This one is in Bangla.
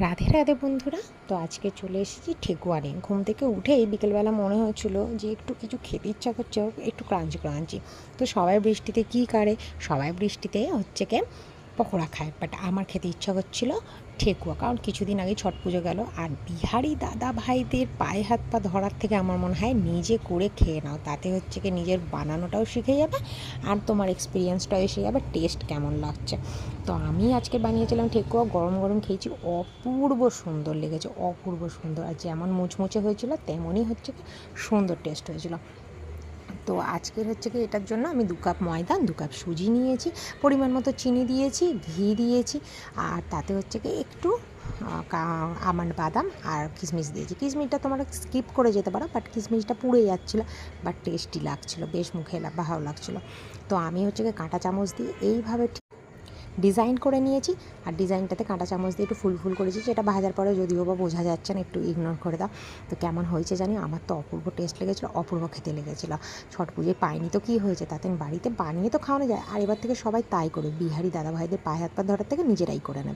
রাধে রাধে বন্ধুরা। তো আজকে চলে এসেছি ঠেকুয়া নিয়ে। ঘুম থেকে উঠেই বিকেলবেলা মনে হচ্ছিল যে একটু কিছু খেতে ইচ্ছা করছে, একটু ক্রাঞ্চি ক্রাঞ্চি। তো সবাই বৃষ্টিতে কী করে, সবাই বৃষ্টিতে হচ্ছে কি পকোড়া খায়, বাট আমার খেতে ইচ্ছা করছিল ঠেকুয়া। কারণ কিছুদিন আগে ছট পুজো গেল, আর বিহারি দাদা ভাইদের পায়ে হাত পা ধরার থেকে আমার মনে হয় নিজে করে খেয়ে নাও, তাতে হচ্ছে কি নিজের বানানোটাও শিখে যাবে আর তোমার এক্সপিরিয়েন্সটাও এসে যাবে, টেস্ট কেমন লাগছে। তো আমি আজকে বানিয়েছিলাম ঠেকুয়া, গরম গরম খেয়েছি, অপূর্ব সুন্দর লেগেছে, অপূর্ব সুন্দর। আর যেমন মুচমুচে হয়েছিল তেমনই হচ্ছে কি সুন্দর টেস্ট হয়েছিল। তো আজকের হচ্ছে কি এটার জন্য আমি 2 কাপ ময়দা, 2 কাপ সুজি নিয়েছি, পরিমাণ মতো চিনি দিয়েছি, ঘি দিয়েছি, আর তাতে হচ্ছে কি একটু আমন্ড বাদাম আর কিশমিশ দিয়েছি। কিশমিশটা তোমরা স্কিপ করে যেতে পারো, বাট কিশমিশটা পুড়ে যাচ্ছিলো, বাট টেস্টি লাগছিলো, বেশ মুখে ভালো লাগছিলো। তো আমি হচ্ছে কি কাঁটা চামচ দিয়ে এইভাবে ডিজাইন করে নিয়েছি, আর ডিজাইনটাতে কাঁটা চামচ দিয়ে একটু ফুল ফুল করেছি, যেটা ভাজার পরে যদিও বা বোঝা যাচ্ছে না, একটু ইগনোর করে দাও। তো কেমন হয়েছে জানি, আমার তো অপূর্ব টেস্ট লেগেছিলো, অপূর্ব খেতে লেগেছিলো। ছট পুজোয় পাইনি তো কী হয়েছে, তাতে বাড়িতে বানিয়ে তো খাওয়ানো যায়। আর এবার থেকে সবাই তাই করে, বিহারি দাদাভাইদের পায়ে হাত পা ধরার থেকে নিজেরাই করে নেবে।